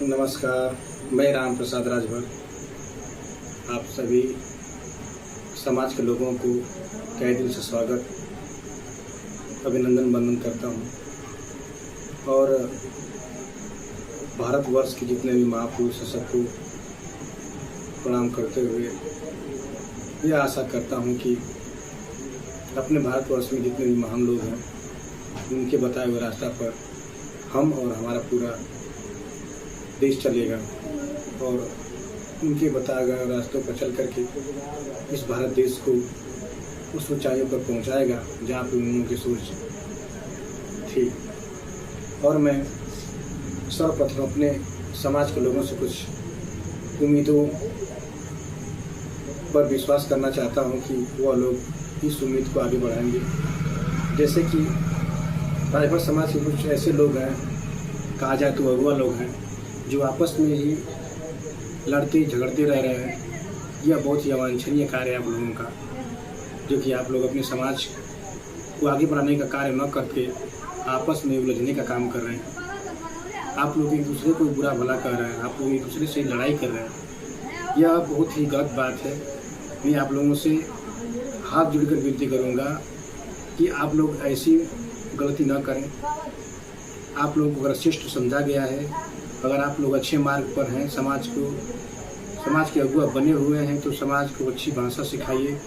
नमस्कार, मैं राम प्रसाद राजभर आप सभी समाज के लोगों को तहे दिल से स्वागत अभिनंदन वंदन करता हूँ और भारतवर्ष के जितने भी महापुरुष हैं सबको प्रणाम करते हुए यह आशा करता हूँ कि अपने भारतवर्ष में जितने भी महान लोग हैं उनके बताए हुए रास्ता पर हम और हमारा पूरा देश चलेगा और उनके बताए गए रास्तों पर चल करके इस भारत देश को उस ऊंचाइयों पर पहुंचाएगा जहाँ पर उनकी सोच थी। और मैं सर्वप्रथम अपने समाज के लोगों से कुछ उम्मीदों पर विश्वास करना चाहता हूँ कि वह लोग इस उम्मीद को आगे बढ़ाएंगे। जैसे कि राजभर समाज के कुछ ऐसे लोग हैं, कहा जाए तो अगुआ लोग हैं, जो आपस में ही लड़ते झगड़ते रह रहे हैं। यह बहुत ही अवांछनीय कार्य है आप लोगों का, जो कि आप लोग अपने समाज को आगे बढ़ाने का कार्य न करके आपस में उलझने का काम कर रहे हैं। आप लोग एक दूसरे को बुरा भला कर रहे हैं, आप लोग एक दूसरे से लड़ाई कर रहे हैं। यह बहुत ही गलत बात है। मैं आप लोगों से हाथ जोड़कर विनती करूँगा कि आप लोग ऐसी गलती न करें। आप लोगों को अगर श्रेष्ठ समझा गया है, अगर आप लोग अच्छे मार्ग पर हैं, समाज के अगुआ बने हुए हैं, तो समाज को अच्छी भाषा सिखाइए,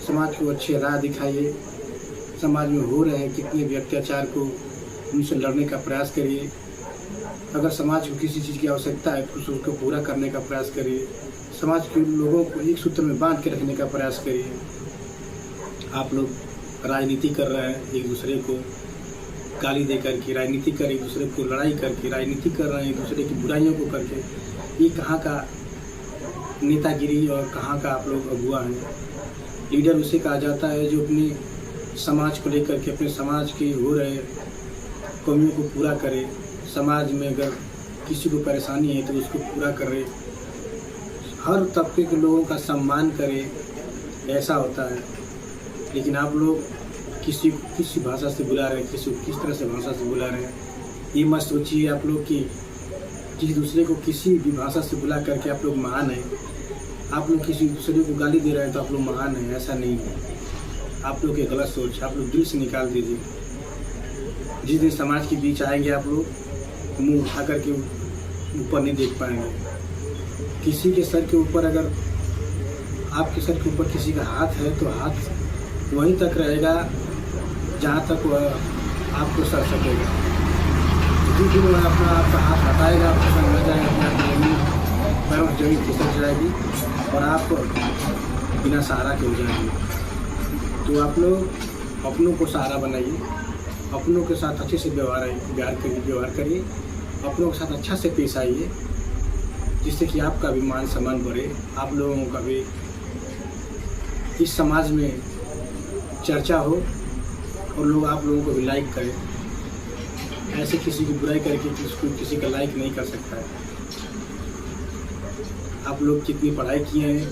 समाज को अच्छे राह दिखाइए। समाज में हो रहे हैं कितने भी अत्याचार को उनसे लड़ने का प्रयास करिए। अगर समाज को किसी चीज़ की आवश्यकता है तो उसको पूरा करने का प्रयास करिए। समाज के लोगों को एक सूत्र में बांध के रखने का प्रयास करिए। आप लोग राजनीति कर रहे हैं, एक दूसरे को गाली दे करके राजनीति कर, एक दूसरे को लड़ाई करके राजनीति कर रहे हैं, एक दूसरे की बुराइयों को करके। ये कहाँ का नेतागिरी और कहाँ का आप लोग अगुआ हैं। लीडर उसे कहा जाता है जो अपने समाज को लेकर के, अपने समाज के हो रहे कमियों को पूरा करे। समाज में अगर किसी को परेशानी है तो उसको पूरा करे, हर तबके के लोगों का सम्मान करे, ऐसा होता है। लेकिन आप लोग किसी भाषा से बुला रहे हैं, किसी को किस तरह से भाषा से बुला रहे हैं। ये मत सोचिए आप लोग कि किसी दूसरे को किसी भी भाषा से बुला करके आप लोग महान हैं। आप लोग किसी दूसरे को गाली दे रहे हैं तो आप लोग महान हैं, ऐसा नहीं है। आप लोग की गलत सोच आप लोग दिल से निकाल दीजिए। जिस दिन समाज के बीच आएंगे आप लोग मुंह उठा करके ऊपर नहीं देख पाएंगे। किसी के सर के ऊपर, अगर आपके सर के ऊपर किसी का हाथ है तो हाथ वहीं तक रहेगा जहाँ तक वह आपको सर सकेगा। जिस दिन वह अपना आपका हाथ हटाएगा, आपको समझ जाएगा, पैरों की जमीन खिसक जाएगी और आप बिना सहारा के हो जाएंगे। तो आप लोग अपनों को सहारा बनाइए, अपनों के साथ अच्छे से व्यवहार करिए, अपनों के साथ अच्छा से पेश आइए, जिससे कि आपका भी मान सम्मान बढ़े, आप लोगों का भी इस समाज में चर्चा हो और लोग आप लोगों को भी लाइक करें। ऐसे किसी की बुराई करके किसी का लाइक नहीं कर सकता है। आप लोग कितनी पढ़ाई किए हैं,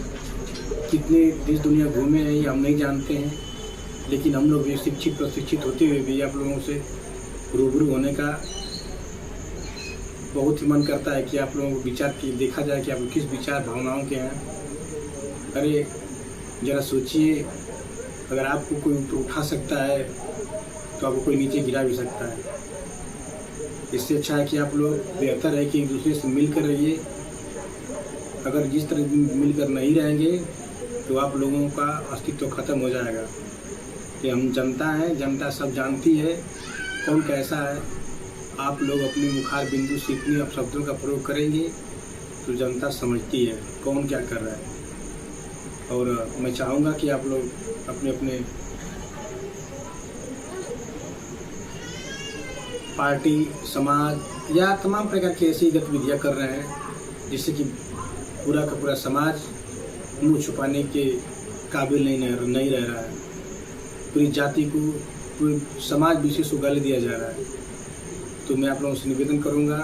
कितने देश दुनिया घूमे हैं, ये हम नहीं जानते हैं। लेकिन हम लोग भी शिक्षित प्रशिक्षित होते हुए भी आप लोगों से रूबरू होने का बहुत ही मन करता है कि आप लोगों को विचार की देखा जाए कि आप किस विचार भावनाओं के हैं। अरे ज़रा सोचिए, अगर आपको कोई उठा सकता है तो आपको कोई नीचे गिरा भी सकता है। इससे अच्छा है कि आप लोग बेहतर है कि एक दूसरे से मिलकर रहिए। अगर जिस तरह मिलकर नहीं रहेंगे तो आप लोगों का अस्तित्व खत्म हो जाएगा। कि हम जनता हैं, जनता सब जानती है कौन कैसा है। आप लोग अपनी मुखार बिंदु से इतनी अपशब्दों का प्रयोग करेंगे तो जनता समझती है कौन क्या कर रहा है। और मैं चाहूँगा कि आप लोग अपने अपने पार्टी, समाज या तमाम प्रकार की ऐसी गतिविधियाँ कर रहे हैं जिससे कि पूरा का पूरा समाज मुँह छुपाने के काबिल नहीं रह रहा है। पूरी जाति को, पूरी समाज विशेष को गाली दिया जा रहा है। तो मैं आप लोगों से निवेदन करूँगा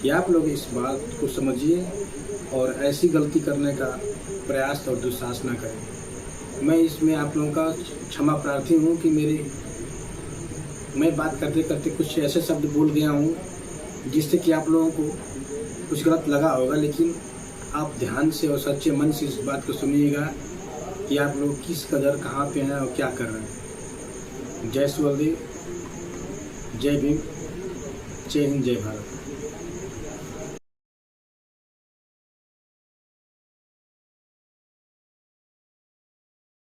कि आप लोग इस बात को समझिए और ऐसी गलती करने का प्रयास और दुस्साहस न करें। मैं इसमें आप लोगों का क्षमा प्रार्थी हूँ कि मैं बात करते करते कुछ ऐसे शब्द बोल गया हूँ जिससे कि आप लोगों को कुछ गलत लगा होगा, लेकिन आप ध्यान से और सच्चे मन से इस बात को सुनिएगा कि आप लोग किस कदर कहाँ पे हैं और क्या कर रहे हैं। जय सुवर्देव, जय भीम, जय हिंद, जय भारत।